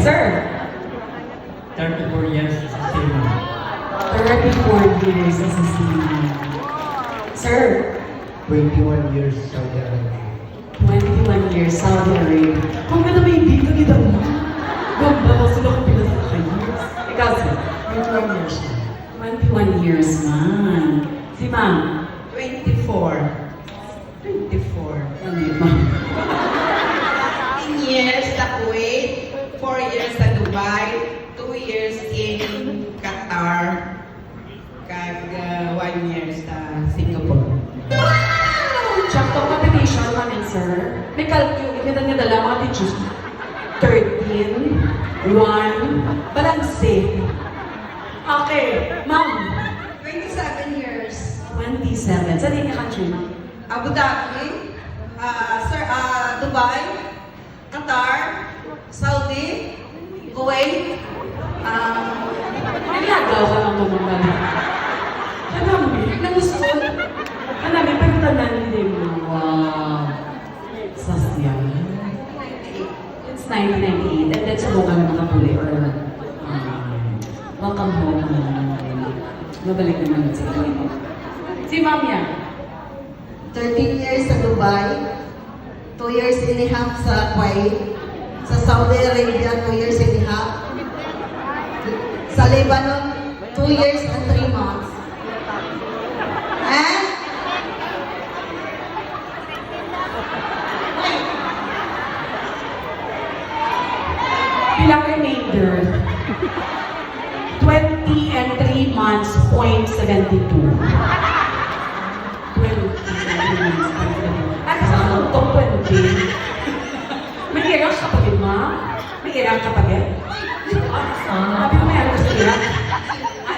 Sir? 34 years as a seaman. 34 years as a seaman. Sir? 21 years Saudi Arabia. 21 years, Saudi Arabia. Kung ka na may dito, kita mo. Gamba ko sila kung pinasakayos. Ikaw, sir? 21 years na. 21 years man. Si ma'am? 24. 24. Ano yun, ma'am? 10 years sa Kuwait, 4 years sa Dubai, 2 years in Qatar, kag 1 year sa Singapore. Check to competition namin, sir. May calculate, kita niya dala mga teachers. 13, 1, balanse. Okay, ma'am. 27 years. 27. Saan yung country, ma'am? Abu Dhabi, Dubai, Qatar, Saudi, Kuwait, Nagagaw ka lang naman ba? Hanami, nangusod. Hanami, pero tanan din mo. Wow. Sasya. It's 1998, and that's welcome mga puli or welcome home. Mabalik naman sa inyo. Si Ma'am yan. 13 years sa Dubai, 2 years and a half sa Kuwait, sa Saudi Arabia, 2 years and a half, sa Lebanon, 2 years and 3 months. And Bilang remainder, 20 and 3 months, 0.72. 20 At sa itong 20, may irang kapatid, ma'am? May irang kapatid? Sabi ko may alam sa irang?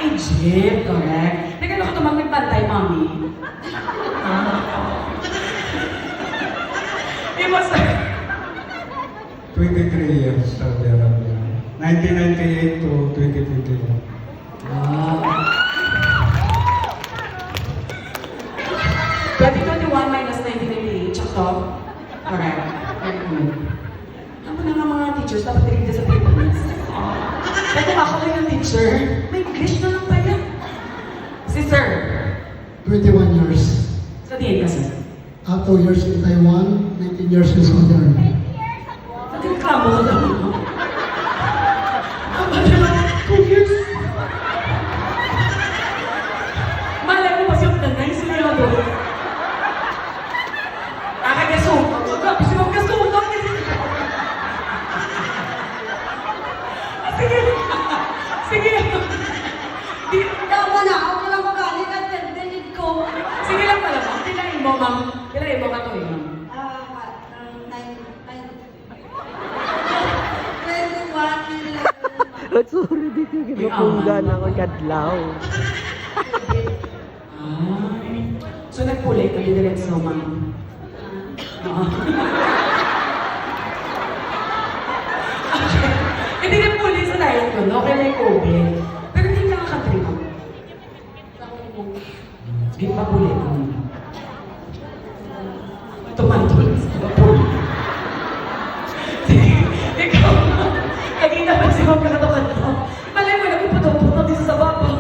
Egypt, correct. Nagano ko tumang nagpantay, mami? Di ba, sir? 23 years Saudi Arabia. 1998 to 2021. Ah. 2021 minus 1998, check to. Correct. Very good. Ano na nga mga teachers, dapat dirigda sa Philippines. Kaya kung ako lang yung teacher, may English na lang tayo. Si sir, 21 years. sa tingin ka, sir. 2 years in Taiwan, 19 years in Saudi Arabia. Nagreklamo ka lang. Kapag naman, 2 years. Malay mo pa siya na nice niya doon. Kakagasukan ko. Kasi magkasukan ko. Sige. Sige. Di, tama na, ako lang magalit at dinig ko. sige lang pala, ma'am. Kilain mo, ma'am. Kilain mo ka to, ma'am. 21, Sorry, di ko ginapunggan ako kadlaw. Ay. So, nagpuli kayo diretso, ma'am. Oo. Okay. Hindi nagpuli sa diet ko, no? Kaya may COVID. Pero hindi nakakatry mo. Sige, papuli ko. Tumantul sa puli. Sige, ikaw. Kanina pa si Ma'am pinakato-kanto. Malay mo, nagpuputo-puto dito sa baba.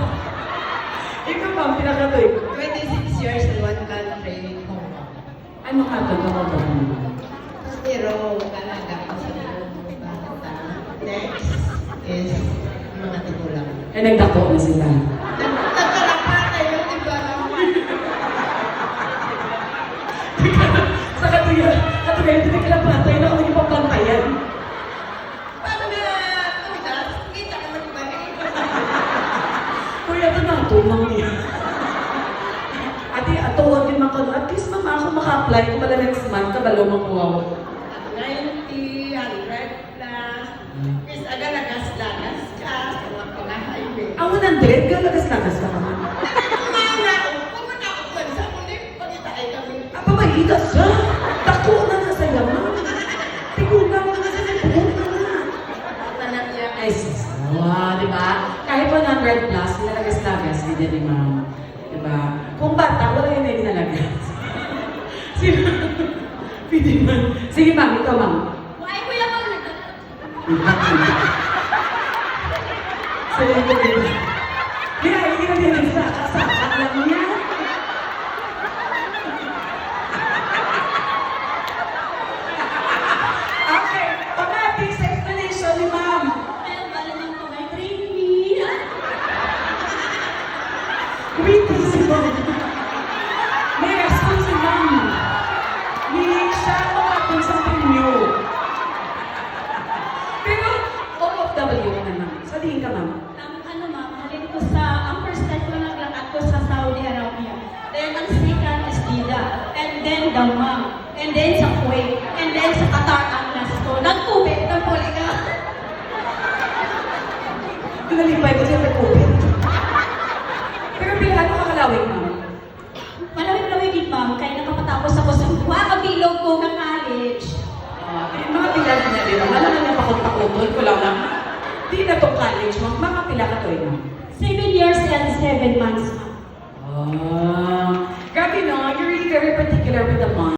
Ikaw, Ma'am, pinakatoy. 26 years in one country, Hong Kong. Ano ka to? Pero kalaga ko sa buong bata. Next is mga tigulang. Eh, nagdako na sila. Nagkarapatay yung iba naman. Sa katuyan, hindi nagkalapatay na kung naging papantayan. Pag tugas, kita ka magbalik. Kuya, ito na, tumang niya. Ate, atuwag din mga at least mama ako maka-apply kung pala next month, kabalo makuha ko. 90, 100 plus. Is aga lagas-lagas ka sa mga pang-highway. Ah, 100? Galagas-lagas ka naman. Pumunta ako doon sa ulit, pagkitaay kami. Ah, papahitas siya. Tako na nga sa yaman. Tigunaw na nga sa nagpupunta na. Tanan niya. Ay, sis. Wow, di ba? Kahit 100 plus, nilalagas-lagas, hindi ni ma'am. Di ba? Kung bata, wala yun na yung nalagas. Pwede man. Sige, ma'am. Ikaw, ma'am. Why ko yung Exactly. Galing ko din. Kaya hindi ko din sa kasakat lang niya. Okay, pagdating sa explanation ni ma'am. Kaya ba naman po may trainee? Witty si ma'am. May response si ma'am. Hindi siya makapun sa inyo. Pero, OFW ka naman. Sabihin ka, ma'am. Ano ma'am, halin ko sa, ang first time ko naglakad ko sa Saudi Arabia. Then ang second is Jeddah. And then Dammam. And then sa Kuwait. And then sa Qatar ang last ko. Nagkubit ng poliga. Pinalipay ko siya pag-open. Pero bilang ano kakalawin, ma'am? Malawin-lawin din ma'am, kaya nakapatapos ako sa wakabilog ko ng college. Yung mga pila na di ba? Alam na niya pakot-pakotol ko lang lang. Di na to college, ma'am. Mga pila ka to, ma'am. 7 years and 7 months ma'am. Grabe no, you're really very particular with the month.